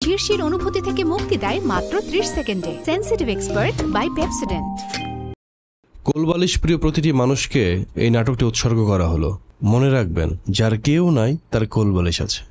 শিরশির অনুভূতি থেকে মুক্তি দেয় মাত্র 30 সেকেন্ডে। Sensitive expert by Pepsodent. কোলবালিশ প্রিয় প্রতিটি মানুষকে এই নাটকটি উৎসর্গ করা হলো। মনে রাখবেন, যার কেউ নাই তার কোলবালিশ আছে।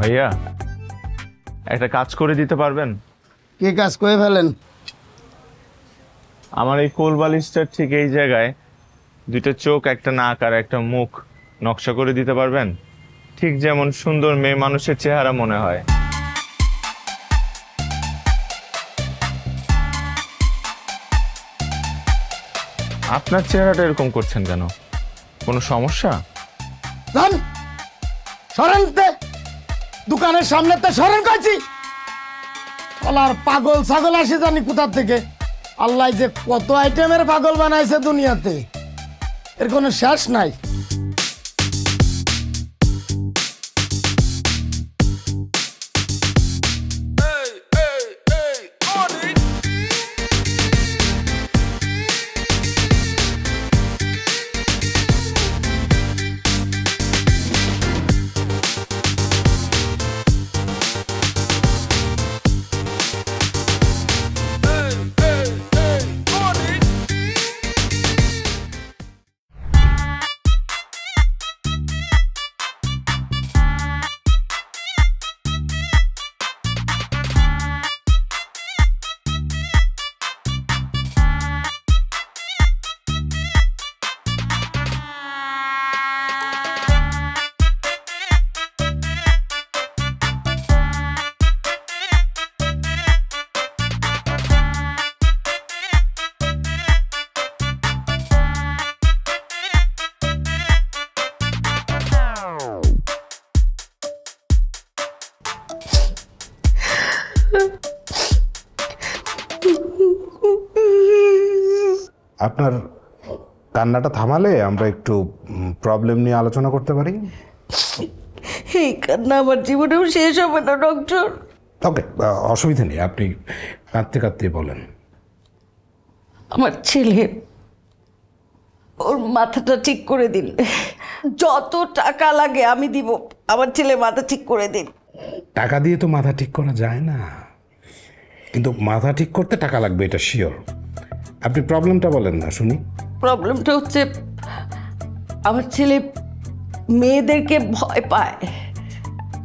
ভাইয়া, একটা কাজ করে দিতে পারবেন? কি কাজ করে ফেলেন? আমার এই কোলবালিশটার ঠিক এই জায়গায় দুইটা চোখ, একটা নাক আর একটা মুখ নকশা করে দিতে পারবেন? ঠিক যেমন সুন্দর মেয়ে মানুষের চেহারা মনে হয়। আপনার চেহারাটা এরকম করছেন কেন? কোনো সমস্যা? দোকানের সামনেতে সরেন কাছি। আর পাগল ছাগল আসে জানি কোথা থেকে। আল্লাহ যে কত আইটেমের পাগল বানাইছে দুনিয়াতে, এর কোনো শেষ নাই। আপনার কান্নাটা থামালে আমরা একটু প্রবলেম নিয়ে আলোচনা করতে পারি। এই কান্না আমার জীবনেও শেষ হবে না ডক্টর। ওকে, অসুবিধা নেই, আপনি কাঁদতে কাঁদতে বলেন। আমার ছেলে, ওর মাথাটা ঠিক করে দিন। যত টাকা লাগে আমি দিব, আমার ছেলে মাথা ঠিক করে দিন। টাকা দিয়ে তো মাথা ঠিক করা যায় না, কিন্তু মাথা ঠিক করতে টাকা লাগবে, এটা শিওর। আপনি প্রবলেমটা বলেন না শুনি। প্রবলেমটা হচ্ছে আমার ছেলে মেয়েদেরকে ভয় পায়,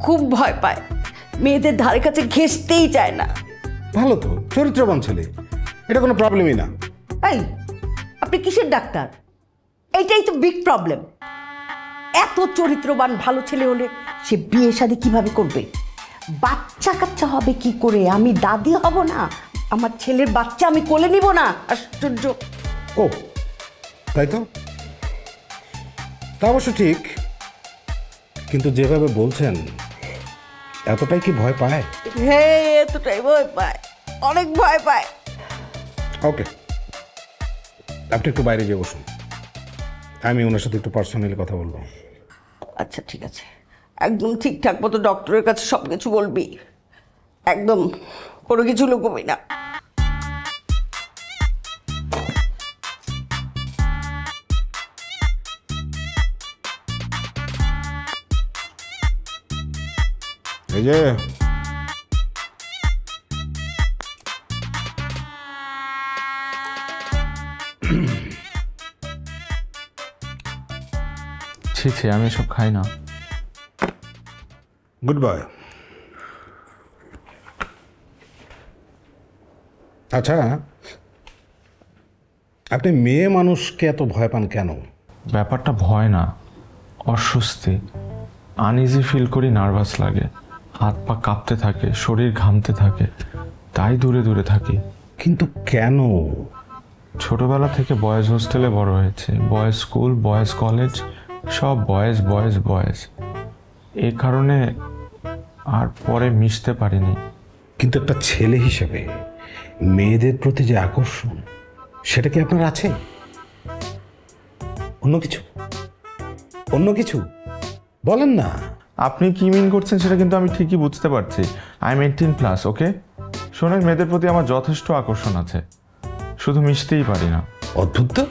খুব ভয় পায়, মেয়েদের ধারে কাছে ঘেঁষতেই চায় না। ভালো তো, চরিত্রবান ছেলে, এটা কোনো প্রবলেমই না। এই, আপনি কিসের ডাক্তার? এইটাই তো বিগ প্রবলেম। এত চরিত্রবান ভালো ছেলে হলে সে বিয়ে শাদী কিভাবে করবে? বাচ্চা কাচ্চা হবে কি করে? আমি দাদি হব না? আমার ছেলের বাচ্চা আমি কোলে নিব না? আশ্চর্য। ও তাই তো, তা অবশ্য ঠিক, কিন্তু যেভাবে বলছেন এতটাই কি ভয় পায়? হ্যাঁ, এতটাই ভয় পায়, অনেক ভয় পায়। ওকে, আপনি একটু বাইরে গিয়ে বসুন, আমি ওনার সাথে একটু পার্সোনালি কথা বলবো। আচ্ছা ঠিক আছে, একদম ঠিকঠাক মতো ডক্টরের কাছে সব কিছু বলবি, একদম কোনো কিছু লুকোবি না। এই যে ছি ছি, আমি এসব খাই না। Good boy. আচ্ছা, আপনি মেয়ে মানুষকে এত ভয় পান কেন? ব্যাপারটা ভয় না, অস্বস্তি, আনইজি ফিল করি, নার্ভাস লাগে, হাত পা কাঁপতে থাকে, শরীর ঘামতে থাকে, তাই দূরে দূরে থাকি। কিন্তু কেন? ছোটবেলা থেকে বয়েজ হোস্টেলে বড় হয়েছে, বয়েজ স্কুল, বয়েজ কলেজ, সব বয়েজ বয়েজ বয়েজ। এই কারণে আর পরে মিশতে পারিনি। কিন্তু একটা ছেলে হিসেবে মেয়েদের প্রতি যে আকর্ষণ, সেটা কি আপনার আছে? অন্য কিছু? অন্য কিছু বলেন না। আপনি কি মিন করছেন সেটা কিন্তু আমি ঠিকই বুঝতে পারছি। আই এম 18+, ওকে? শোনেন, মেয়েদের প্রতি আমার যথেষ্ট আকর্ষণ আছে, শুধু মিশতেই পারি না। অদ্ভুত তো।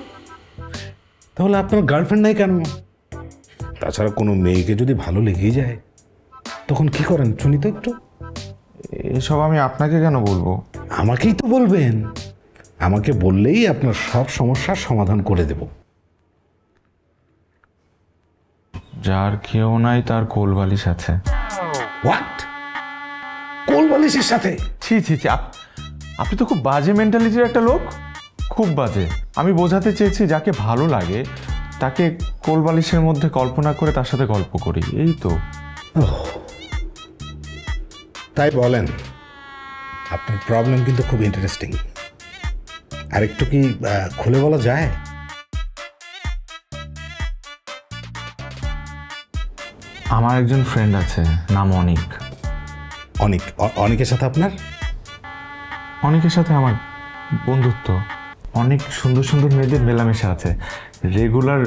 তাহলে আপনার গার্লফ্রেন্ড নাই কেন? তাছাড়া কোনো মেয়েকে যদি ভালো লেগেই যায় তখন কি করেন শুনি তো একটু। এসব আমি আপনাকে কেন বলবো? আমাকেই তো বলবেন। আমাকে বললেই আপনার সব সমস্যার সমাধান করে দেব। যার কেউ নাই তার কোলবালিশ আছে। হোয়াট? কোল বালিশের সাথে? ছি ছি ছি, আপনি তো খুব বাজে মেন্টালিটির একটা লোক, খুব বাজে। আমি বোঝাতে চেয়েছি যাকে ভালো লাগে তাকে কোলবালিশের মধ্যে কল্পনা করে তার সাথে গল্প করি, এই তো। তাই বলেন। আপনার প্রবলেম কিন্তু খুব ইন্টারেস্টিং। আর একটু কি খুলে বলা যায়? আমার একজন ফ্রেন্ড আছে, নাম অনিক। অনেকের সাথে আপনার? অনেকের সাথে আমার বন্ধুত্ব। অনেক সুন্দর সুন্দর মেয়েদের মেলামেশা আছে, রেগুলার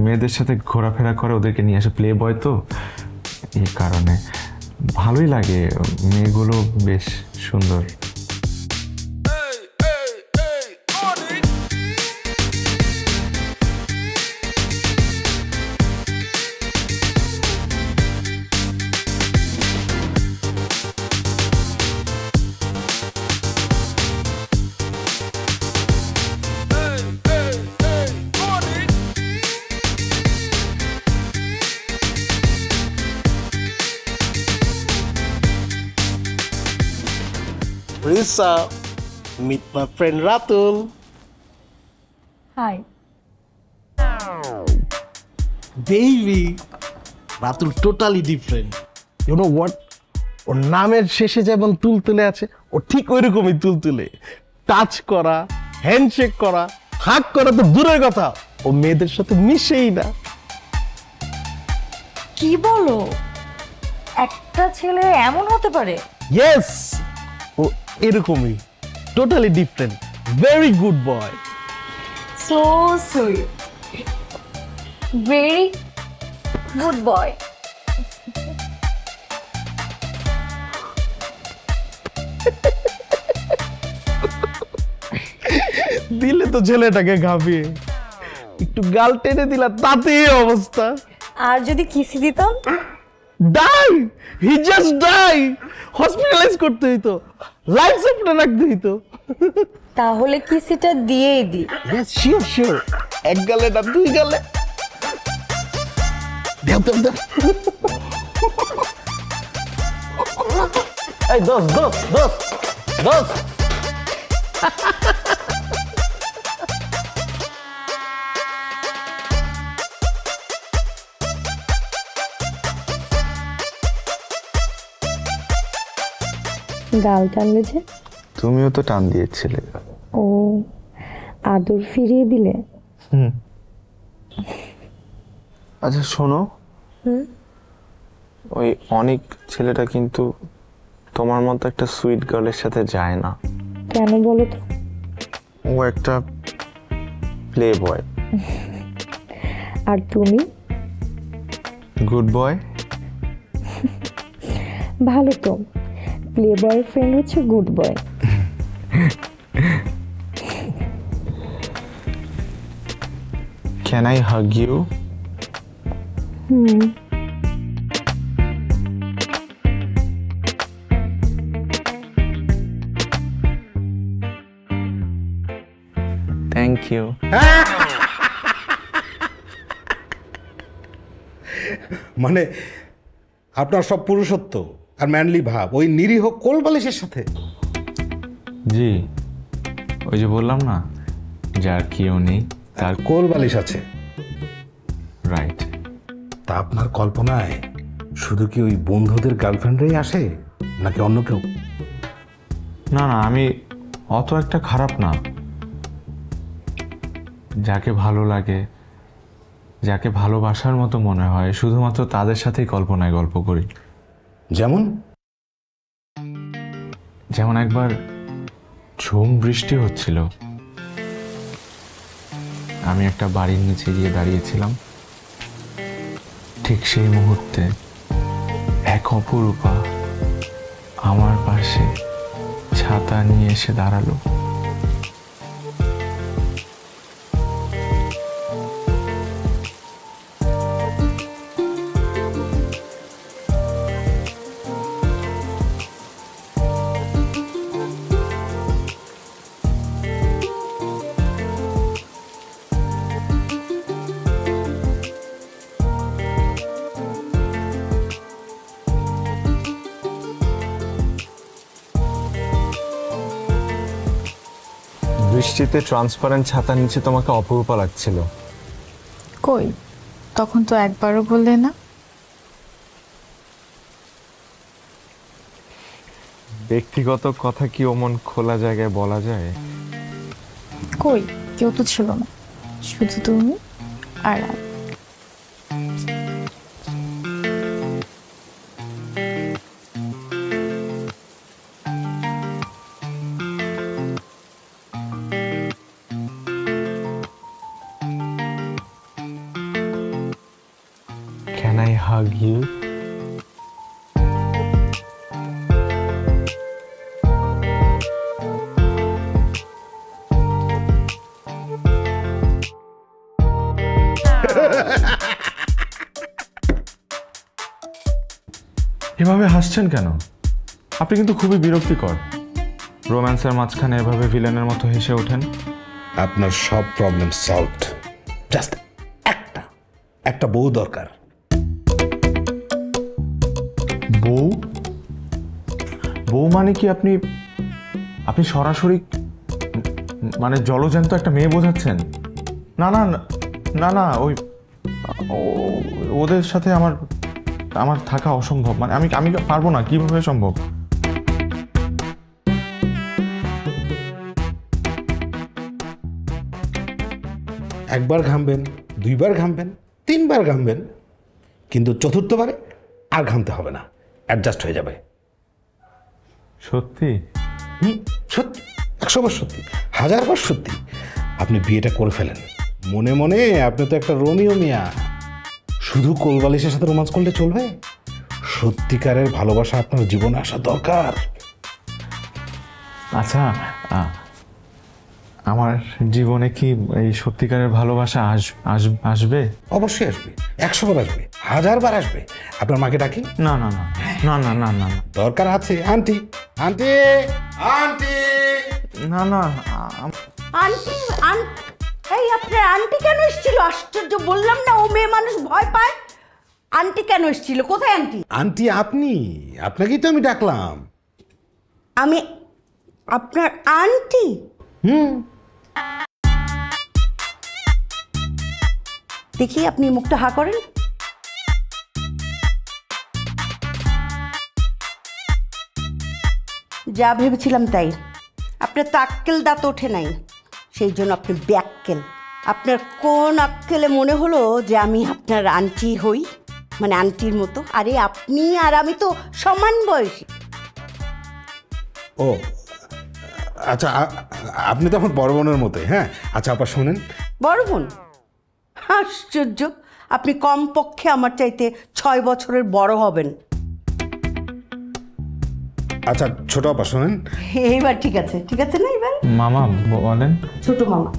মেয়েদের সাথে ঘোরাফেরা করে, ওদেরকে নিয়ে আসে। প্লে বয় তো, এই কারণে ভালোই লাগে। মেয়েগুলো বেশ সুন্দর। Risa, meet my friend Ratul. Hi. Baby, Ratul totally different. You know what? ওর নামের শেষে যেমন তুলতুলে আছে, ও ঠিক ওই রকমই তুলতুলে। টাচ করা, হ্যান্ডশেক করা, হাগ করা তো দূরের কথা, ও মেয়েদের সাথে মিশেই না। কি বলো? একটা ছেলে এমন হতে পারে? ইয়েস, ও এরকমই, totally different, very good boy. So sweet. Very good boy. দিলে তো ছেলেটাকে ঘাবিয়ে, একটু গাল টেনে দিলা তাতেই অবস্থা। আর যদি কিসি দিতাম? Die, he just die. Hospitalise করতে হইতো, লাইফ সাপোর্টে রাখতে হইতো। তাহলে কিসিটা দিয়েই দি। Yes, sure sure. এক গালে না, দুই গালে। দেও দেও দেও। এই দোস্ত দোস্ত দোস্ত দোস্ত। গাল টানলে যে? তুমিও তো টান দিয়েছিলে। ও, আদর ফিরিয়ে দিলে? আচ্ছা শোনো, ওই অনেক ছেলেটা কিন্তু তোমার মতো একটা সুইট গার্লের সাথে যায় না। কেন বলো তো? ও একটা প্লে বয়। আর তুমি? Good boy. ভালো তো, প্লে বয় ফ্রেন্ড হচ্ছে good boy. Can I hug you? Thank you. মানে আপনার সব পুরুষত্ব আর ম্যানলি ভাব ওই নিরীহ কোল বালিশের সাথে? জি, ওই যে বললাম না, যার কেউ নেই তার কোল বালিশ আছে। রাইট। তা আপনার কল্পনায় শুধু কি ওই বন্ধুদের গার্লফ্রেন্ডরাই আসে নাকি অন্য কেউ? না না, আমি অত একটা খারাপ না। যাকে ভালো লাগে, যাকে ভালোবাসার মতো মনে হয়, শুধুমাত্র তাদের সাথেই কল্পনায় গল্প করি। যেমন একবার ঝুম বৃষ্টি হচ্ছিল, আমি একটা বাড়ির নিচে গিয়ে দাঁড়িয়েছিলাম, ঠিক সেই মুহূর্তে এক অপরূপা আমার পাশে ছাতা নিয়ে এসে দাঁড়ালো। বৃষ্টিতে ট্রান্সপারেন্ট ছাতার নিচে তোমাকে অপরূপা লাগছিল। কই, তখন তো একবারও বললে না। ব্যক্তিগত কথা কি অমন খোলা জায়গায় বলা যায়? কই, কেউ তো ছিল না, শুধু তুমি আর আমি। Can I hug you? এভাবে হাসছেন কেন? আপনি কিন্তু খুবই বিরক্তিকর। রোম্যান্সের মাঝখানে এভাবে ভিলেনের মতো হেসে ওঠেন। আপনার সব প্রবলেম সলভড। জাস্ট একটা বউ দরকার। বউ? বউ মানে কি আপনি সরাসরি মানে জলজ্যান্ত একটা মেয়ে বোঝাচ্ছেন? না না না না, ওদের সাথে আমার থাকা অসম্ভব। মানে আমি পারবো না। কিভাবে সম্ভব? একবার ঘামবেন, দুইবার ঘামবেন, তিনবার ঘামবেন, কিন্তু চতুর্থবারে আর ঘামতে হবে না, অ্যাডজাস্ট হয়ে যাবে। সত্যি? সত্যি, 100বার সত্যি, 1000বার সত্যি। আপনি বিয়েটা করে ফেলেন মনে মনে। আপনি তো একটা রোমিও মিয়া। শুধু কোলবালিশের সাথে রোমান্স করলে চলবে? সত্যিকারের ভালোবাসা আপনার জীবনে আসা দরকার। আচ্ছা, আমার জীবনে কি এই সত্যিকারের ভালোবাসা আসবে? অবশ্যই আসবে, 100 বার আসবে, 1000 বার আসবে। আপনার মাকে ডাকি? না না না না না না না, দরকার আছে। Aunty aunty aunty. না না, আন্টি এই আপনার আন্টি কেন এসেছিল? আশ্চর্য, বললাম না ও মেয়ে মানুষ ভয় পায়। আন্টি কেন এসেছিল? কোথায় আন্টি? আন্টি আপনাকেই তো আমি ডাকলাম। আমি আপনার আন্টি? দেখি আপনি মুখটা হা করেন। যা ভেবেছিলাম তাই। আপনার তো আক্কেল দাঁত ওঠে নাই, সেই জন্য আপনি ব্যাক্কেল। আপনার কোন আক্কেলে মনে হলো যে আমি আপনার আন্টি হই, মানে আন্টির মতো? আরে আপনি আর আমি তো সমান বয়সী। ও আচ্ছা, আপনি তো আমার বড় বোনের মতোই। হ্যাঁ আচ্ছা আপা শোনেন। বড় বোন? আশ্চর্য, আপনি কমপক্ষে আমার চাইতে 6 বছরের বড় হবেন। আচ্ছা ছোট আপা শোনেন। এইবার ঠিক আছে, ঠিক আছে না? এবার মামা বলেন। ছোট মামা।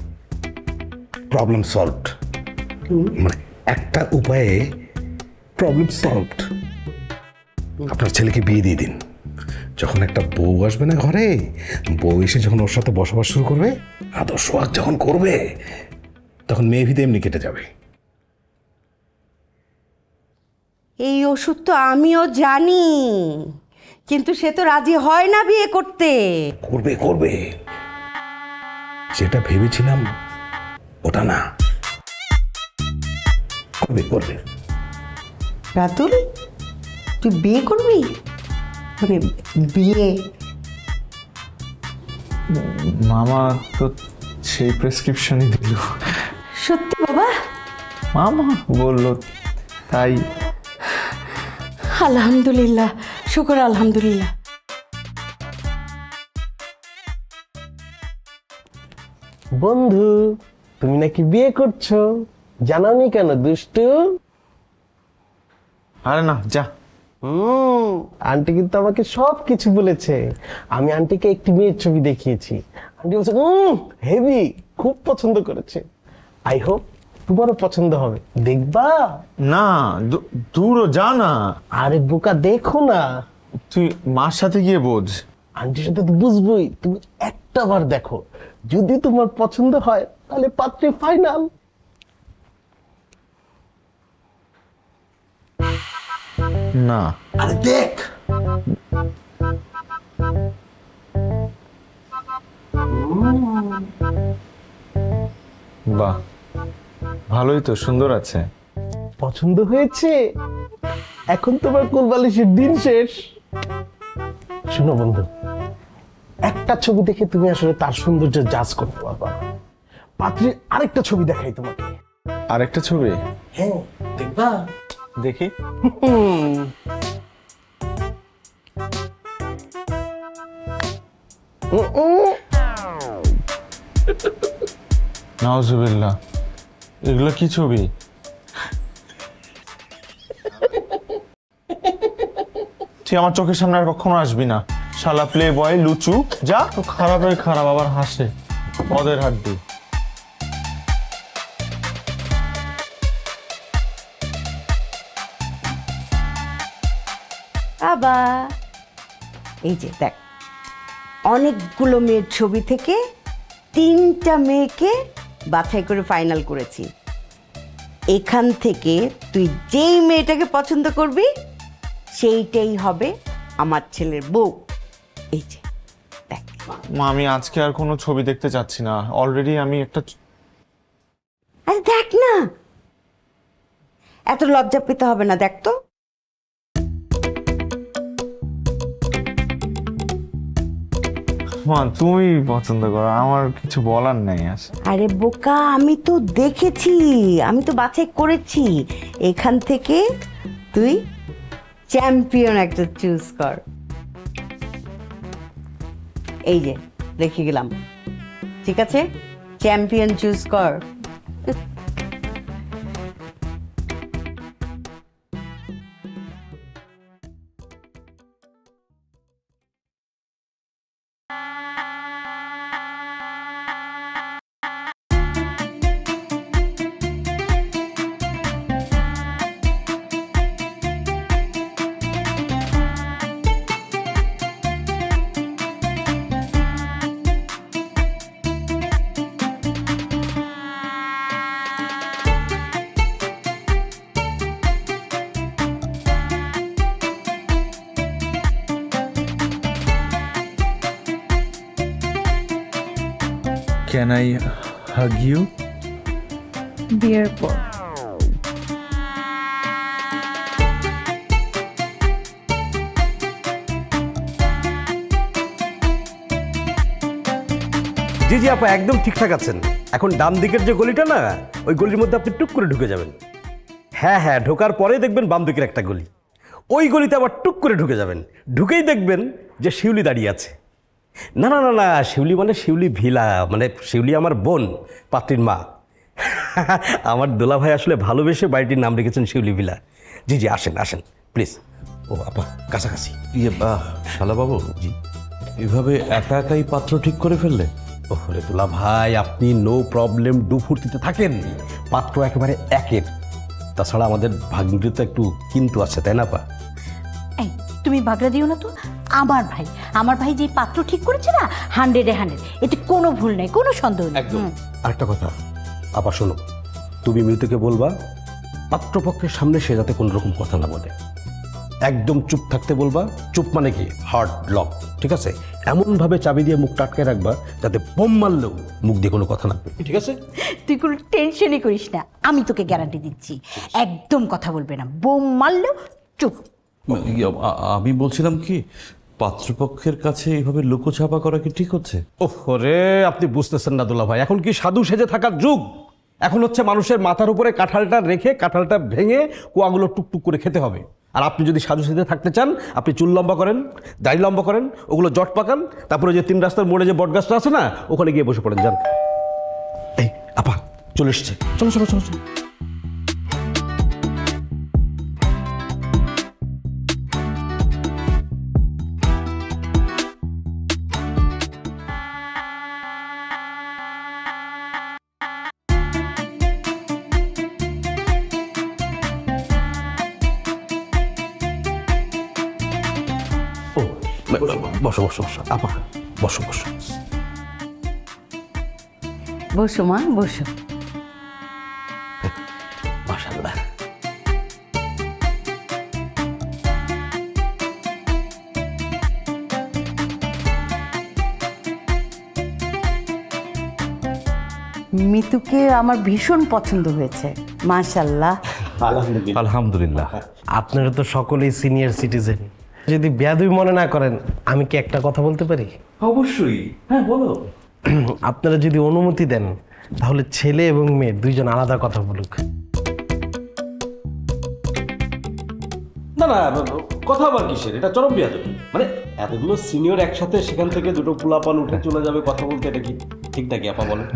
Problem solved. মানে একটা উপায়ে প্রবলেম সলভড। আপনার ছেলেকে বিয়ে দিয়ে দিন। যখন একটা বউ আসবে না ঘরে, বউ এসে যখন ওর সাথে বসবাস শুরু করবে, আদর সোহাগ যখন করবে, তখন মেয়ে ভিতে এমনি কেটে যাবে। এই ওষুধ তো আমিও জানি, কিন্তু সে তো রাজি হয় না বিয়ে করতে। করবে। যেটা ভেবেছিলাম ওটা না, করবে। রাতুল, তুই বিয়ে করবি? মানে বিয়ে? মামা তো সেই প্রেসক্রিপশনই দিল। সত্যি বাবা? মামা বলল তাই। আলহামদুলিল্লাহ, শুকর আলহামদুলিল্লাহ। বন্ধু তুমি নাকি বিয়ে করছো, জানাওনি কেন দুষ্টু? আরে না, যা। আন্টি কিন্তু আমাকে সব কিছু বলেছে। আমি আন্টিকে একটি মেয়ের ছবি দেখিয়েছি, আন্টি বলছে হেভি, খুব পছন্দ করেছে। আই হোপ তোমারও পছন্দ হবে, দেখবা? না, দূরও যা না। আরে বোকা, দেখো না। তুই মার সাথে গিয়ে বোঝ। আন্টির সাথে তো বুঝবই, তুমি একটা বার দেখো, যদি তোমার পছন্দ হয় তাহলে পাত্রে ফাইনাল। না, আরে দেখ। বাহ, ভালোই তো, সুন্দর আছে। পছন্দ হয়েছে? এখন তোমার কোলবালিশের দিন শেষ। শোনো বন্ধু, একটা ছবি দেখে তুমি আসলে তার সৌন্দর্য জাজ করতে পারবা না। পাত্রীর আরেকটা ছবি দেখাই তোমাকে। আরেকটা ছবি? হ্যাঁ, দেখবা? দেখি। নাউজুবিল্লাহ, এগুলো কি ছবি? তুই আমার চোখের সামনে আর কখনো আসবি না, শালা প্লে বয় লুচু। যা, খারাপের খারাপ আবার হাসে, পদের হাড্ডি। বাবা, এই যে দেখ, অনেকগুলো মেয়ের ছবি থেকে 3টা মেয়েকে বাছাই করে ফাইনাল করেছি। এখান থেকে তুই যেই মেয়েটাকে পছন্দ করবি সেইটাই হবে আমার ছেলের বউ। এই যে দেখ। মা, আমি আজকে আর কোনো ছবি দেখতে চাচ্ছি না, অলরেডি আমি একটা। আরে দেখ না, এত লজ্জা পেতে হবে না, দেখ তো। মা, তুমি পছন্দ করো, আমার কিছু বলার নেই। আরে বোকা, আমি তো দেখেছি, আমি তো বাছাই করেছি। এখান থেকে তুই চ্যাম্পিয়ন একটা চুজ কর। এই যে রেখে গেলাম, ঠিক আছে? চ্যাম্পিয়ন চুজ কর। Can I hug you? বিয়ের পর। জি জি আপা, একদম ঠিকঠাক আছেন। এখন ডান দিকের যে গলিটা না, ওই গলির মধ্যে আপনি টুক করে ঢুকে যাবেন। হ্যাঁ হ্যাঁ, ঢোকার পরে দেখবেন বাম দিকের একটা গলি, ওই গলিতে আবার টুক করে ঢুকে যাবেন। ঢুকেই দেখবেন যে শিউলি দাঁড়িয়ে আছে। না না না না, শিউলি মানে শিউলি ভিলা, মানে শিউলি আমার বোন, পাত্রীর মা। আমার দোলা ভাই আসলে ভালোবেসে বাড়িটির নাম রেখেছেন শিউলি ভিলা। জি জি, আসেন আসেন প্লিজ। ও আপা, কাছাকাছি। শালাবাবু, জি, এভাবে একা একাই পাত্র ঠিক করে ফেললে? ওরে দোলা ভাই, আপনি নো প্রবলেম ডু ফুর্তিতে থাকেন, পাত্র একেবারে একের। তাছাড়া আমাদের ভাগ্নিতে তো একটু কিন্তু আছে, তাই না পা? এই তুমি বাগড়া দিও না তো। আমার ভাই যে পাত্র ঠিক করেছে না, 100-এ 100, এতে কোনো ভুল নেই, কোনো সন্দেহ নেই। একদম। আরেকটা কথা আপা, শোনো, তুমি মিতুকে বলবা পাত্রপক্ষের সামনে সে যাতে কোনো রকম কথা না বলে, একদম চুপ থাকতে বলবা। চুপ মানে কি, হার্ড লক, ঠিক আছে? এমনভাবে চাবি দিয়ে মুখটা আটকে রাখবা যাতে বোম মারলেও মুখ দিয়ে কোনো কথা না বলবে, ঠিক আছে? তুই কোনো টেনশনই করিস না, আমি তোকে গ্যারান্টি দিচ্ছি, একদম কথা বলবে না, বোম মারলেও চুপ। আমি বলছিলাম কি, পাত্রপক্ষের কাছে এইভাবে লুকোছাপা করা কি ঠিক হচ্ছে? ওরে, আপনি বুঝতেছেন না দোলা ভাই, এখন কি সাধু সেজে থাকার যুগ? এখন হচ্ছে মানুষের মাথার উপরে কাঁঠালটা রেখে কাঁঠালটা ভেঙে কোয়াগুলো টুকটুক করে খেতে হবে। আর আপনি যদি সাধু সেজে থাকতে চান, আপনি চুল লম্বা করেন, দাড়ি লম্বা করেন, ওগুলো জট পাকান, তারপরে যে 3 রাস্তার মোড়ে যে বটগাছটা আছে না, ওখানে গিয়ে বসে পড়েন, যান। এই আপা, চলে এসছে, চলো চলো চলো চলো। বসো বসো বসো আপা, বসো বসো বসো মা, বসো। মাশাআল্লাহ। মিতুকে আমার ভীষণ পছন্দ হয়েছে, মাশাআল্লাহ। আলহামদুলিল্লাহ। আপনারা তো সকলেই সিনিয়র সিটিজেন, যদি বেয়াদবি মনে না করেন আমি কি একটা কথা বলতে পারি? অবশ্যই, হ্যাঁ বলো। আপনারা যদি অনুমতি দেন তাহলে ছেলে এবং মেয়ে দুইজন আলাদা কথা বলুক। না না, কথা আবার কিসের, এটা চরম বেয়াদবি। মানে এতগুলো সিনিয়র একসাথে, সেখান থেকে দুটো পোলাপান উঠে চলে যাবে কথা বলতে, এটা কি ঠিক নাকি আপা বলেন?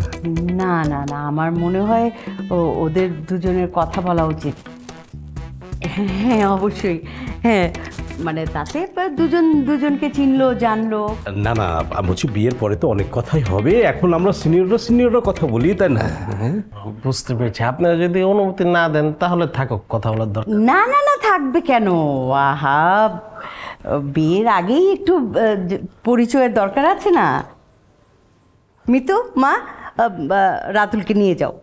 না না না, আমার মনে হয় ওদের দুজনের কথা বলা উচিত। হ্যাঁ অবশ্যই, হ্যাঁ, মানে তাতে দুজন দুজনকে চিনলো, জানলো। না না, আমি বলছি বিয়ের পরে তো অনেক কথাই হবে, এখন আমরা সিনিয়ররা কথা বলি, তাই না? বুঝতে পেরেছি, আপনারা যদি অনুমতি না দেন তাহলে থাকুক, কথা বলার দরকার। না না না, থাকবে কেন? আহা, বিয়ের আগেই একটু পরিচয়ের দরকার আছে না? মিতু, মা, রাতুলকে নিয়ে যাও।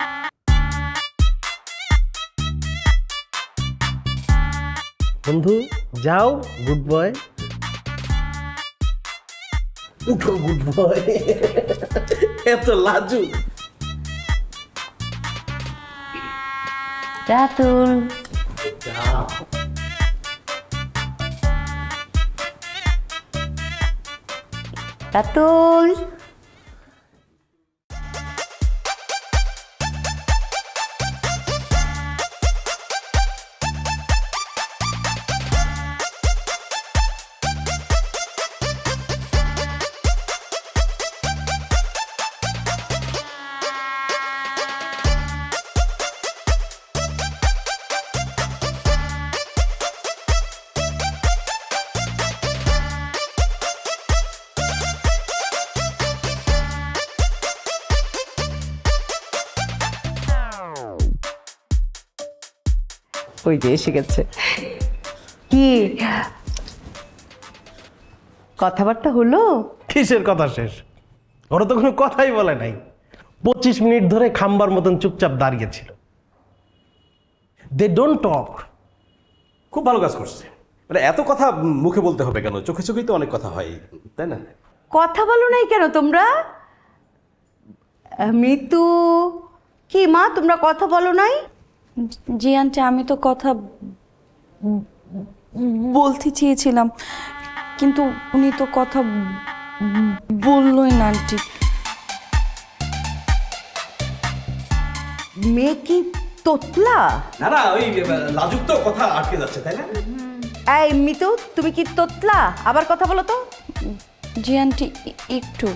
বন্ধু যাও, গুড বয়। উঠো গুড বয়। এত লাজু। রাতুল, রাতুল। ওই যে এসে গেছে। কি কথাবার্তা হলো? কিসের কথা শেষ? ওরা তো কোনো কথাই বলে নাই, 25 মিনিট ধরে খাম্বার মতন চুপচাপ দাঁড়িয়েছিল। They don't talk. খুব ভালো কাজ করছে। মানে এত কথা মুখে বলতে হবে কেন? চোখে চোখেই তো অনেক কথা হয়, তাই না? কথা বলো নাই কেন তোমরা? মিতু, কি মা, তোমরা কথা বলো নাই? জি আন্টি, আমি তো কথা বলতে চেয়েছিলাম, কিন্তু উনি তো কথা বললই না আন্টি। মেয়ে কি তোতলা? না না, ওই লাজুক তো, কথা আটকে যাচ্ছে, তাই না? এই মিতু, তুমি কি তোতলা? আবার কথা বলো তো। জি আন্টি, একটু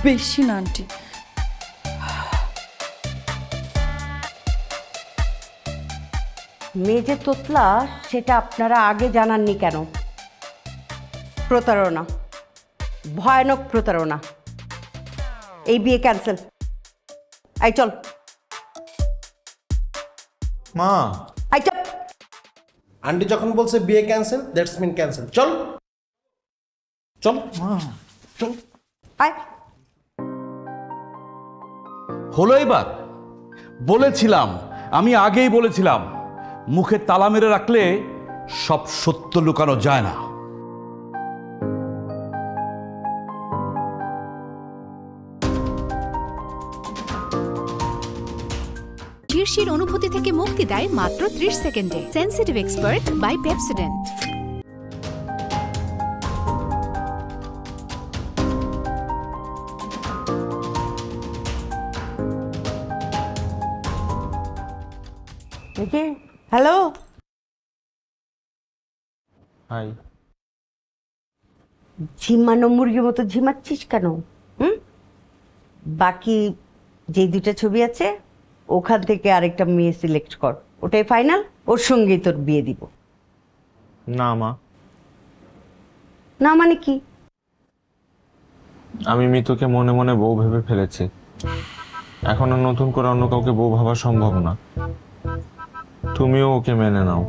বেশি না আন্টি। মেয়ে যে তোতলা সেটা আপনারা আগে জানাননি কেন? প্রতারণা, ভয়ানক প্রতারণা। এই বিয়ে ক্যান্সেল। আই চল মা। আই চল। আন্টি যখন বলছে বিয়ে ক্যান্সেল, দ্যাটস মিন ক্যান্সেল। চল চল মা, চল। আয়। হলো এবার? বলেছিলাম, আমি আগেই বলেছিলাম, মুখে তালা মেরে রাখলে সব সত্য লুকানো যায় না। শীর্ষের অনুভূতি থেকে মুক্তি দেয় মাত্র 30 সেকেন্ডে। Sensitive expert by Pepsodent. Hello, hi. ঝিমানো মুরগির মতো ঝিমাচ্ছিস কেন? বাকি যে দুইটা ছবি আছে ওখান থেকে আরেকটা মেয়ে সিলেক্ট কর, ওটাই ফাইনাল, ওর সঙ্গেই তোর বিয়ে দিব। না মা, না মানে কি? আমি মিতুকে মনে মনে বউ ভেবে ফেলেছি, এখন আর নতুন করে অন্য কাউকে বউ ভাবা সম্ভব না। তুমিও ওকে মেনে নাও,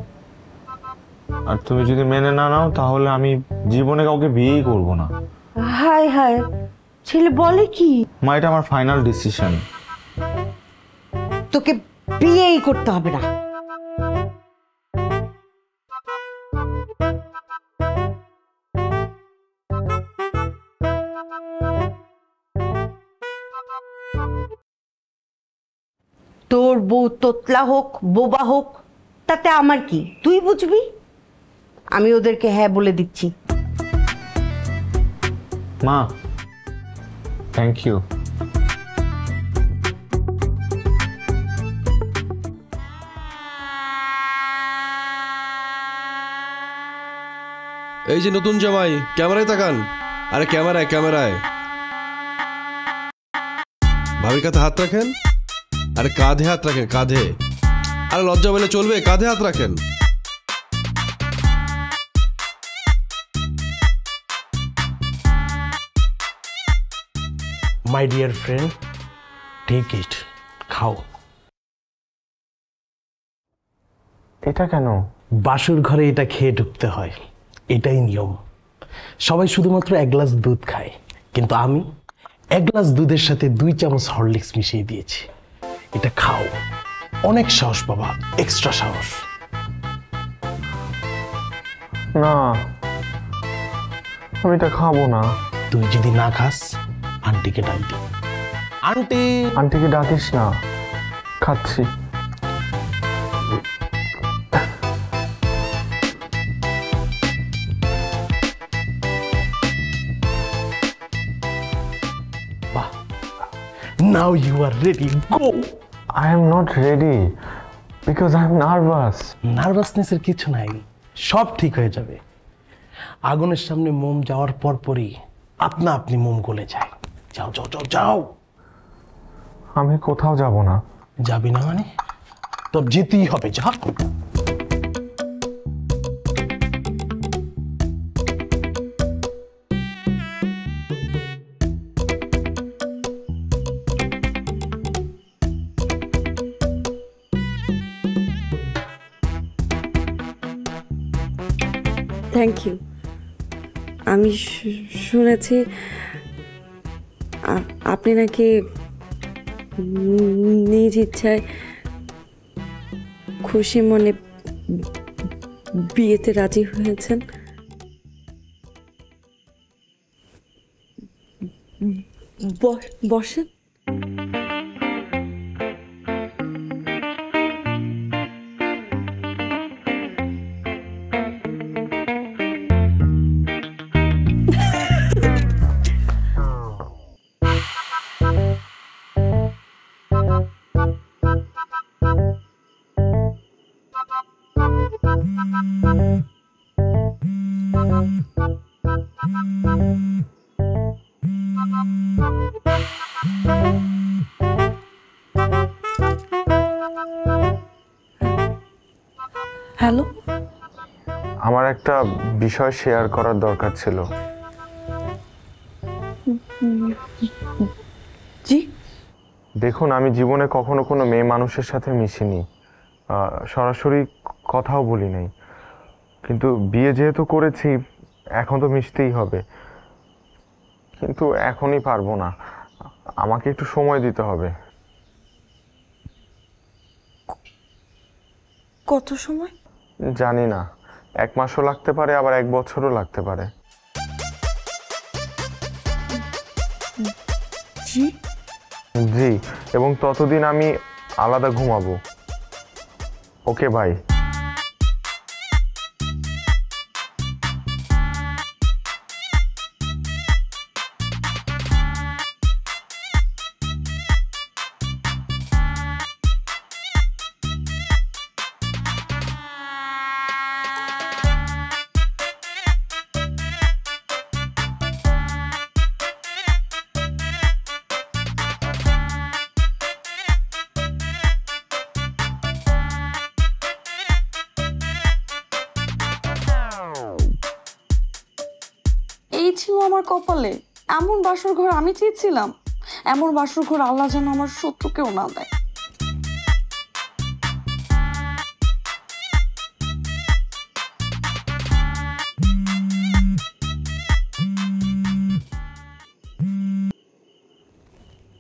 আর তুমি যদি মেনে না নাও তাহলে আমি জীবনে কাউকে বিয়েই করব না। হায় হায়, ছেলে বলে কি? মা, এটা আমার ফাইনাল ডিসিশন। তোকে বিয়েই করতে হবে না। তোর বউ তোতলা হোক বোবা হোক তাতে আমার কি, তুই বুঝবি। আমি ওদেরকে হ্যাঁ বলে দিচ্ছি। মা, থ্যাংক ইউ। এই যে নতুন জামাই, ক্যামেরায় তাকান। আরে ক্যামেরায় ক্যামেরায়। ভাবির কাছে হাত রাখেন। আরে কাঁধে হাত রাখেন, কাঁধে। আরে লজ্জা বলে চলবে, কাঁধে হাত রাখেন। My dear friend, take it, খাও। এটা কেন? বাসুর ঘরে এটা খেয়ে ঢুকতে হয়, এটাই নিয়ম। সবাই শুধুমাত্র 1 গ্লাস দুধ খায়, কিন্তু আমি 1 গ্লাস দুধের সাথে 2 চামচ হরলিক্স মিশিয়ে দিয়েছি। এটা খাও। অনেক সাহস বাবা, এক্সট্রা সাহস। না, আমি এটা খাবো না। তুই যদি না খাস, আন্টিকে ডাক দি। আন্টি। আন্টিকে ডাকিস না, খাচ্ছি। Now you are ready. Go. I am not ready because I am nervous. নার্ভাসনেসের কিছু নাই, সব ঠিক হয়ে যাবে। আগুনের সামনে মোম যাওয়ার পরপরই আপনা আপনি মোম গলে যায়। যাও যাও যাও যাও। আমি কোথাও যাব না। যাবি না মানে? তোর যেতেই হবে, যা। Thank you. আমি শুনেছি আপনি নাকি নিজ ইচ্ছায় খুশি মনে বিয়েতে রাজি হয়েছেন। বসেন। হ্যালো, আমার একটা বিষয় শেয়ার করার দরকার ছিল। জি। দেখুন, আমি জীবনে কখনো কোনো মেয়ে মানুষের সাথে মিশিনি, সরাসরি কথাও বলি নাই, কিন্তু বিয়ে যেহেতু করেছি এখন তো মিশতেই হবে। কিন্তু এখনই পারবো না, আমাকে একটু সময় দিতে হবে। কত সময়? জানি না, 1 মাসও লাগতে পারে, আবার 1 বছরও লাগতে পারে। জি জি, এবং ততদিন আমি আলাদা ঘুমাবো। ওকে, বাই। এই ছিল আমার কপালে? এমন বাসর ঘর আমি চেয়েছিলাম? এমন বাসর ঘর আল্লাহ যেন আমার শত্রুকেও না দেয়।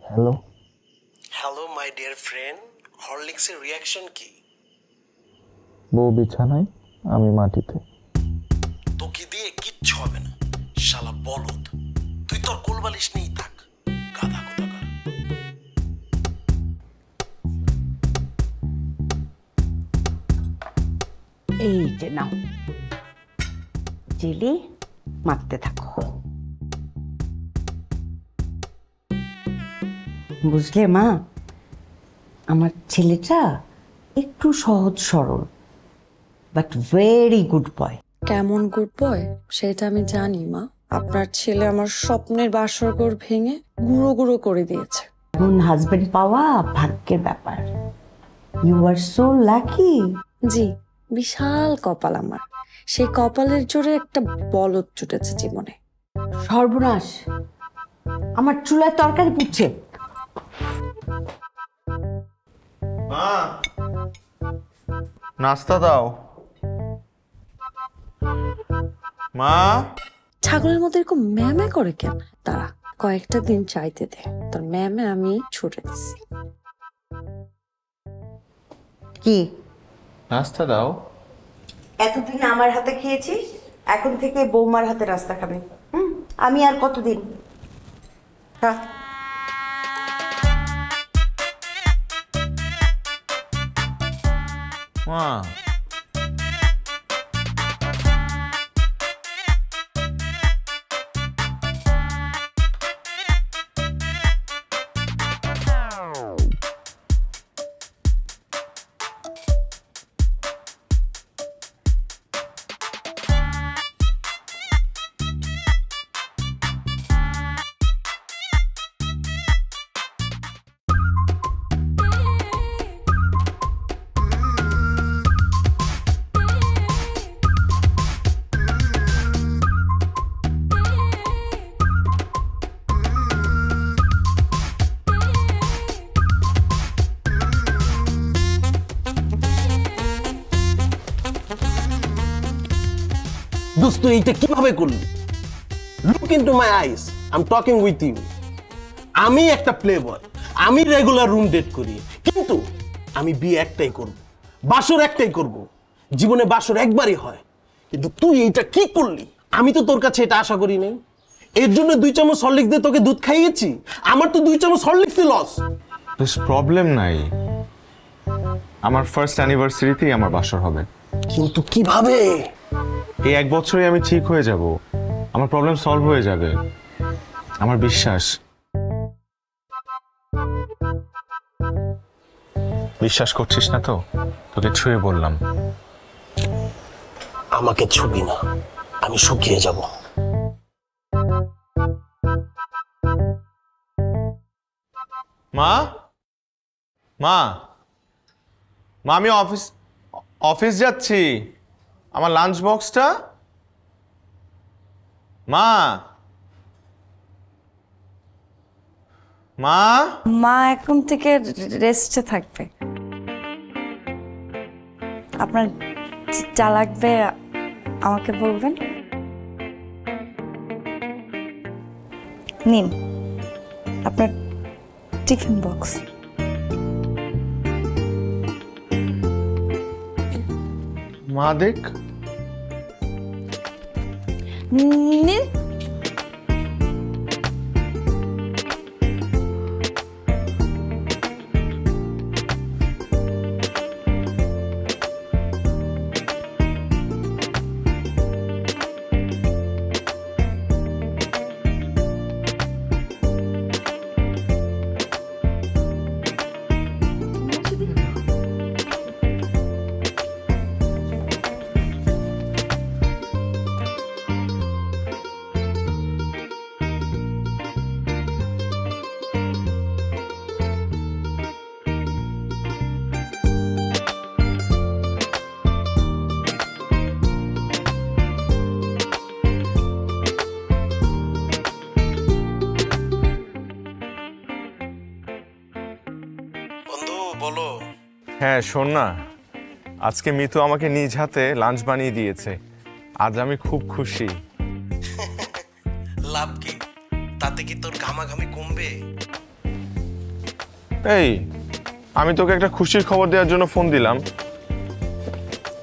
Hello hello my dear friend, হরলিক্সের রিয়াকশন কি? বউ বিছানায়, আমি মাটিতে। তোকে দিয়ে কিচ্ছু হবে না শালা বলদ। তুই তোর কোলবালিশ নিয়েই থাক, গাধা কোথাকার। এই যে নাও জেলি, মারতে থাকো। বুঝলে মা, আমার ছেলেটা একটু সহজ সরল, বাট ভেরি গুড বয়। কেমন গুড বয় সেটা আমি জানি মা। আপনার ছেলে আমার স্বপ্নের বাসরঘর ভেঙে গুঁড়ো গুঁড়ো করে দিয়েছে। এমন হাজবেন্ড পাওয়া ভাগ্যের ব্যাপার। You are so lucky. জি, বিশাল কপাল আমার। সেই কপালের জোরে একটা বলদ জুটেছে জীবনে। সর্বনাশ, আমার চুলায় তরকারি পুড়ছে। মা, নাস্তা দাও। মা, ছাগলের মতো এরকম ম্যামে করে কেন? তারা কয়েকটা দিন চাইতে দে, তোর ম্যামে আমি ছুটে দিছি। কি নাস্তা দাও। এতদিন আমার হাতে খেয়েছিস, এখন থেকে বৌমার হাতে রাস্তা খাবে। আমি আর কতদিন? মা, দোস্ত এইটা কিভাবে করলি? Look into my eyes, I am talking with you. আমি একটা প্লে বয়, আমি রেগুলার রুম ডেট করি, কিন্তু আমি বিয়ে একটাই করব, বাসর একটাই করব। জীবনে বাসর একবারই হয়, কিন্তু তুই এইটা কি করলি? আমি তো তোর কাছে এটা আশা করি নাই। এর জন্য 2 চামচ হরলিক্স দিয়ে তোকে দুধ খাইয়েছি। আমার তো 2 চামচ হরলিক্সই লস। বেশ প্রবলেম নাই, আমার ফার্স্ট অ্যানিভার্সারিতেই আমার বাসর হবে। কিন্তু কিভাবে? এই 1 বছরে আমি ঠিক হয়ে যাব, আমার প্রবলেম সলভ হয়ে যাবে, আমার বিশ্বাস। বিশ্বাস করছিস না তো? তোকে ছুঁয়ে বললাম। আমাকে ছুবি না, আমি শুকিয়ে যাব। মা, মা, মা, আমি অফিস যাচ্ছি। আমার লাঞ্চ বক্সটা। মা, মা, মা এখন থেকে রেস্টে থাকবে। আপনার যা লাগবে আমাকে বলবেন। নিন আপনার টিফিন বক্স। মা দেখ। নিন। হ্যাঁ শোন না, আজকে মিতু আমাকে নিজ হাতে লাঞ্চ বানিয়ে দিয়েছে। আজ আমি খুব খুশি। লাভ কি? তাতে কি তোর ঘামাঘামি কমবে? এই, আমি তোকে একটা খুশির খবর দেওয়ার জন্য ফোন দিলাম,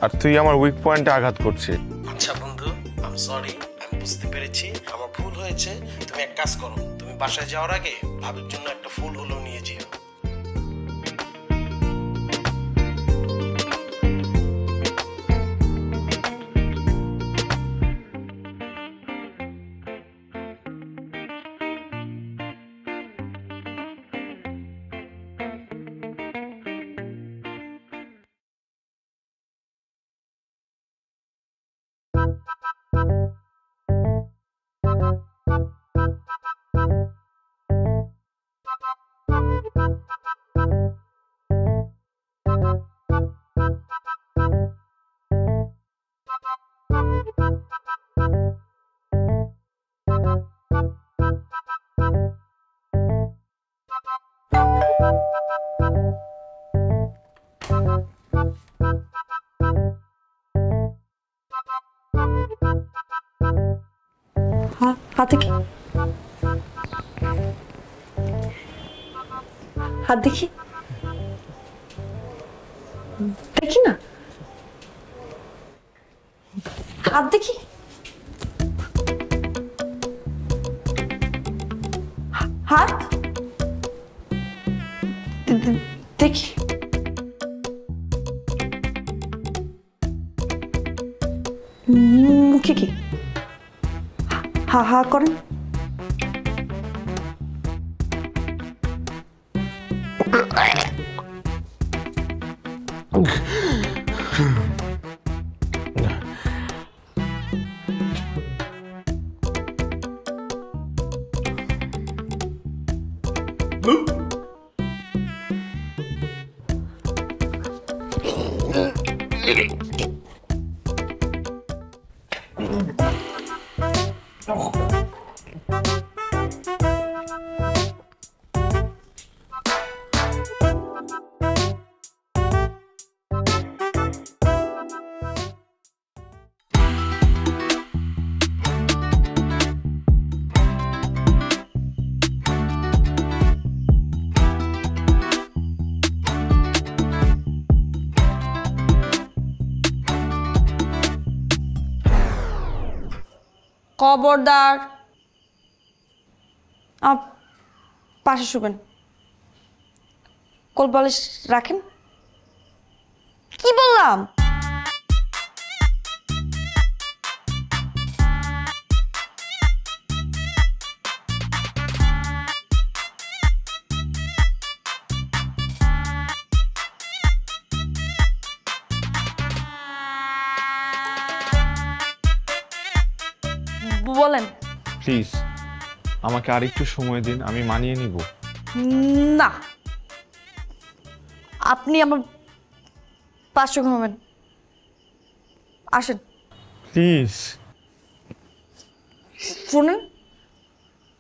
আর তুই আমার উইক পয়েন্টে আঘাত করছিস। আচ্ছা বন্ধু, আই সরি, আমি বুঝতে পেরেছি আমার ভুল হয়েছে। তুমি এক কাজ করো, তুমি বাসায় যাওয়ার আগে ভাবির জন্য একটা ফুল হলেও নিয়ে যেও। হাতে কি? হাত দেখি, দেখি না, হাত দেখি। হাত দেখি। মুখে কি? হা হা করেন। খবরদার, পাশে শুবেন। কোল বালিশ রাখেন। কি বললাম? বলেন। প্লিজ আমাকে আর একটু সময় দিন, আমি মানিয়ে নিব। না, আপনি আমার পাশে ঘুমাবেন। আসেন প্লিজ। শুনেন,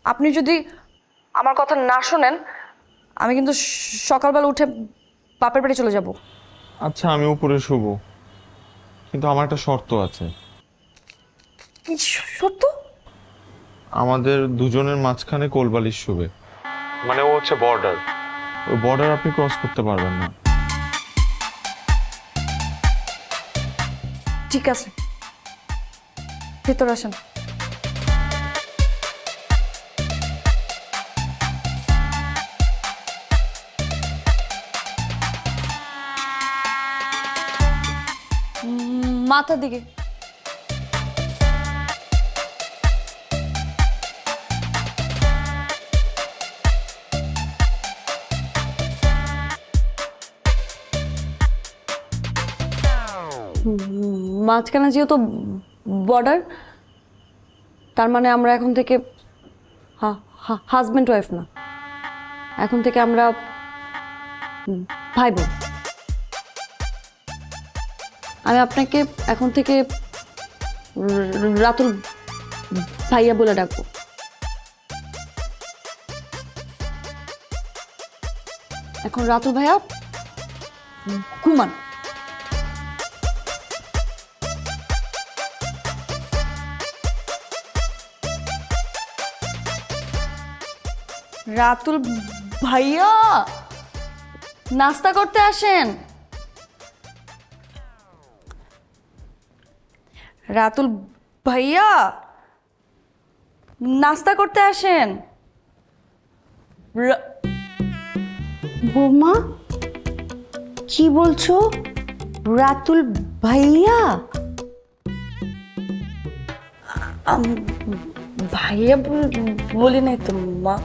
আপনি যদি আমার কথা না শোনেন, আমি কিন্তু সকালবেলা উঠে বাপের বাড়ি চলে যাব। আচ্ছা আমি উপরে শুবো, কিন্তু আমার একটা শর্ত আছে। কি শর্ত? আমাদের দুজনের মাঝখানে কোলবালিশ শুবে, মানে ও হচ্ছে বর্ডার, ওই বর্ডার আপনি ক্রস করতে পারবেন না। ঠিক আছে, ভেতর আসেন। মাথার দিকে। মাঝখানে যেহেতু বর্ডার, তার মানে আমরা এখন থেকে হাজব্যান্ড ওয়াইফ না, এখন থেকে আমরা ভাই বোন। আমি আপনাকে এখন থেকে রাতুল ভাইয়া বলে ডাকবো। এখন রাতুল ভাইয়া ঘুমান। রাতুল ভাইয়া নাস্তা করতে আসেন। রাতুল ভাইয়া নাস্তা করতে আসেন। বৌমা কি বলছো? রাতুল ভাইয়া? ভাইয়া বলি নাই তো মা।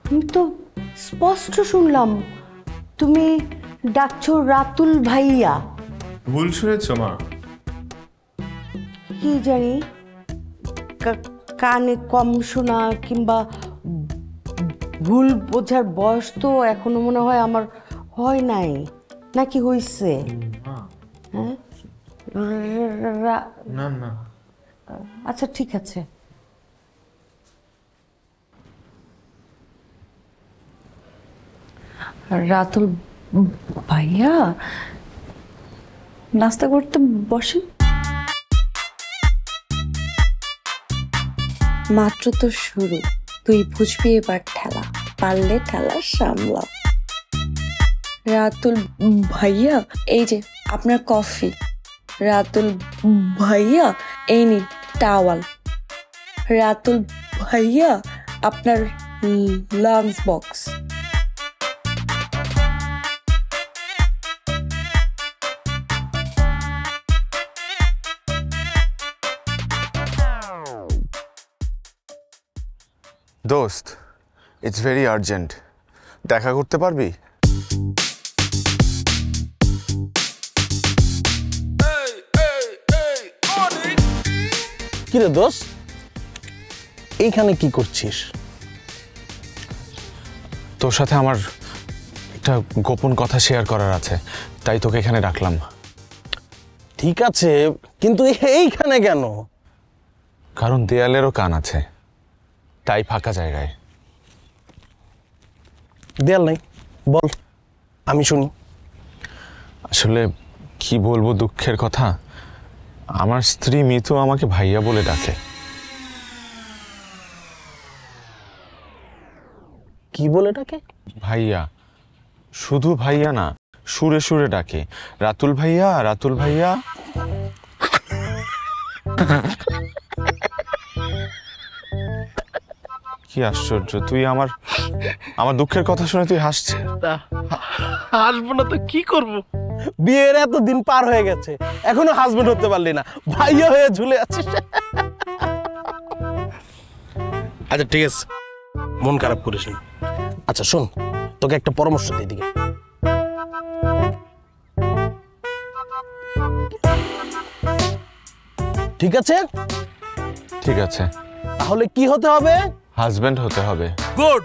আমি তো স্পষ্ট শুনলাম তুমি ডাকছো রাতুল ভাইয়া। ভুল শুনেছ মা। কি জানি, কানে কম শোনা কিংবা ভুল বোঝার বয়স তো এখনো মনে হয় আমার হয় নাই, নাকি হইছে? হ্যাঁ না না, আচ্ছা ঠিক আছে। রাতুল ভাইয়া নাস্তা করতে বসেন। মাত্র তো শুরু, তুই বুঝবি এবার ঠেলা, পারলে ঠেলা সামলা। রাতুল ভাইয়া এই যে আপনার কফি। রাতুল ভাইয়া এই নিন টাওয়াল। রাতুল ভাইয়া আপনার লাঞ্চ বক্স। দোস্ত, ইটস ভেরি আর্জেন্ট, দেখা করতে পারবি? কিরে দোস্ত, এইখানে কি করছিস? তোর সাথে আমার একটা গোপন কথা শেয়ার করার আছে, তাই তোকে এখানে ডাকলাম। ঠিক আছে, কিন্তু এইখানে কেন? কারণ দেয়ালেরও কান আছে, তাই ফাঁকা জায়গায়। দেয়াল নাই, বল আমি শুনি। আসলে কি বলবো দুঃখের কথা, আমার স্ত্রী মিতু আমাকে ভাইয়া বলে ডাকে। কি বলে ডাকে? ভাইয়া, শুধু ভাইয়া না, সুরে সুরে ডাকে, রাতুল ভাইয়া, রাতুল ভাইয়া। কি আশ্চর্য, তুই আমার দুঃখের কথা শুনে তুই হাসছিস? হাসবো না তো কি করব? বিয়ের এত দিন পার হয়ে গেছে, এখনো হাজবেন্ড হতে পারলি না, ভাইয়া হয়ে ঝুলে আছিস। আচ্ছা ঠিক আছে, মন খারাপ করিস না। আচ্ছা শোন, তোকে একটা পরামর্শ দিই দিকে। ঠিক আছে? ঠিক আছে। তাহলে কি হতে হবে? হাজবেন্ড হতে হবে। গুড।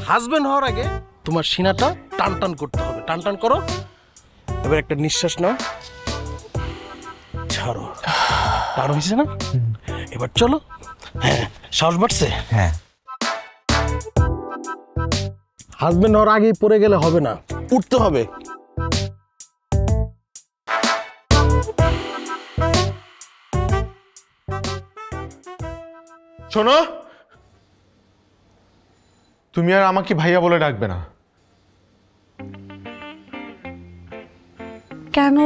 হাজবেন্ড হওয়ার আগে তোমার সিনাটা টান টান করতে হবে। টান টান করো। এবার একটা নিঃশ্বাস নাও, ছাড়ো। টান হয়েছে না? এবার চলো। হ্যাঁ, সাহস বাড়ছে? হ্যাঁ। হাজবেন্ড হওয়ার আগেই পড়ে গেলে হবে না, উঠতে হবে। শোনো, তুমি আর আমাকে ভাইয়া বলে ডাকবে না। কেন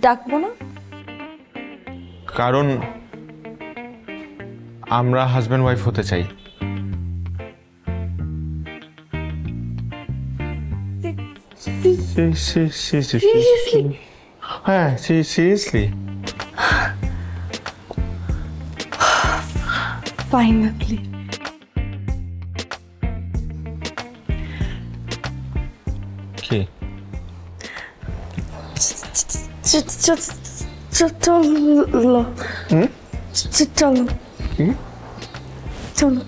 ডাকবো না? কারণ আমরা হাজব্যান্ড ওয়াইফ হতে চাই। হ্যাঁ, সিরিয়াসলি। ফাইনালি। কি? চলো। চলো। চলো।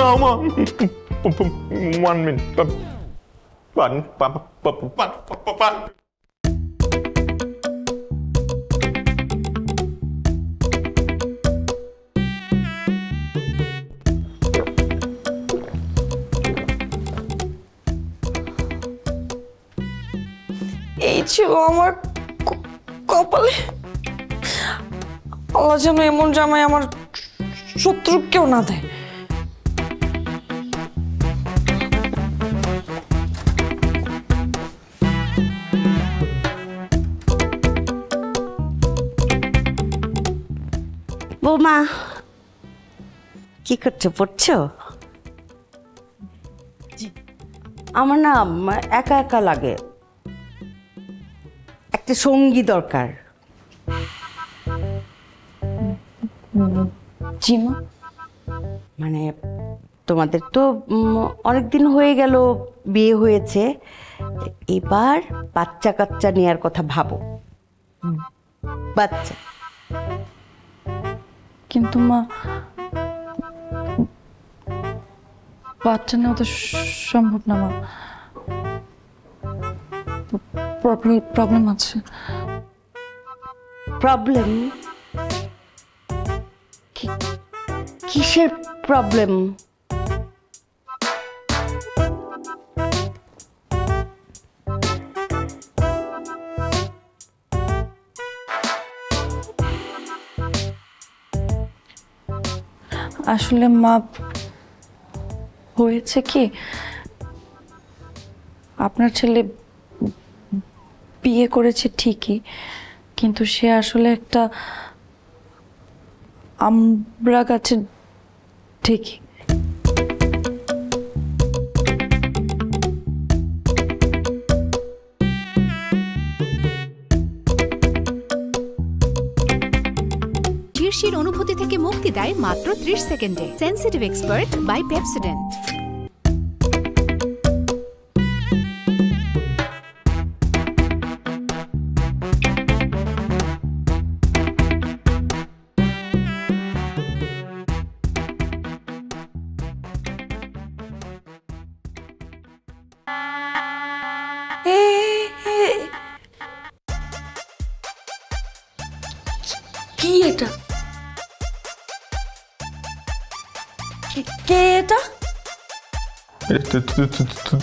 Mama, 1 minute. এই ছিল আমার কপালে। আল্লাহ যেন এমন জামাই আমার শত্রু কেউ না দেয়। বৌমা কি করছো, পড়ছো? আমার না একা একা লাগে, একটা সঙ্গী দরকার। জি মা। মানে তোমাদের তো অনেকদিন হয়ে গেল বিয়ে হয়েছে, এবার বাচ্চা কাচ্চা নেওয়ার কথা ভাবো। বাচ্চা কিন্তু মা, বাচ্চা নেওয়া তো সম্ভব না মা, প্রবলেম আছে। প্রবলেম? কিসের প্রবলেম? আসলে মা, হয়েছে কি, আপনার ছেলে বিয়ে করেছে ঠিকই, কিন্তু সে আসলে একটা আমড়া গাছের ঠিকই। শীর্ষের অনুভূতি থেকে মুক্তি দেয় মাত্র 30 সেকেন্ডে। Sensitive expert by Pepsodent. কি এটা? কে এটা?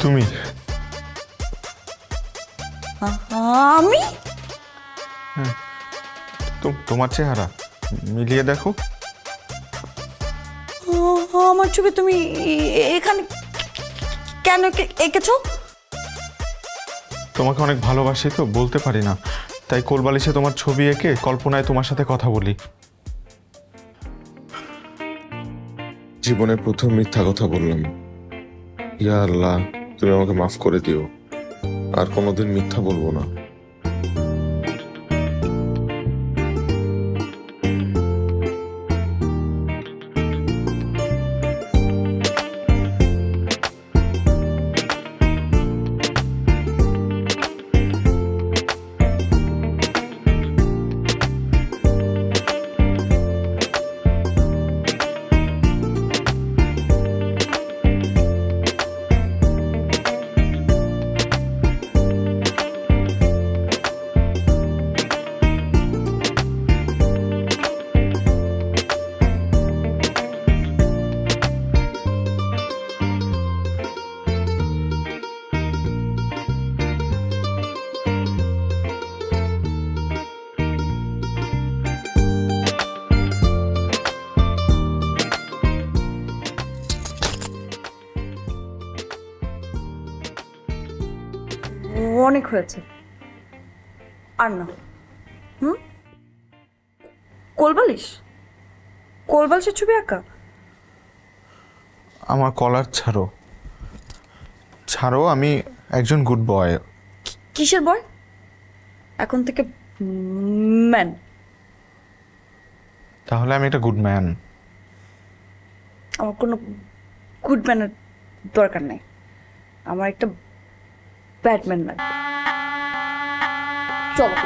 তুমি? আমি? তোমার চেহারা মিলিয়ে দেখো। আমার ছবি তুমি এখানে কেন এঁকেছো? তোমাকে অনেক ভালোবাসি তো, বলতে পারি না, তাই কোলবালিশে তোমার ছবি এঁকে কল্পনায় তোমার সাথে কথা বলি। জীবনে প্রথম মিথ্যা কথা বললাম। ইয়া আল্লাহ, তুমি আমাকে মাফ করে দিও, আর কোনোদিন মিথ্যা বলবো না। অনেক হয়েছে, আর না। কোলবালিশ? কোলবালিশের ছবি আঁকা? আমার কলার ছাড়ো, ছাড়ো, আমি একজন গুড বয়। কিসের বয়? এখন থেকে ম্যান। তাহলে আমি একটা গুড ম্যান। আমার কোনো গুড ম্যানের দরকার নাই, আমার একটা ব্যাটম্যান লাগবে। চলো।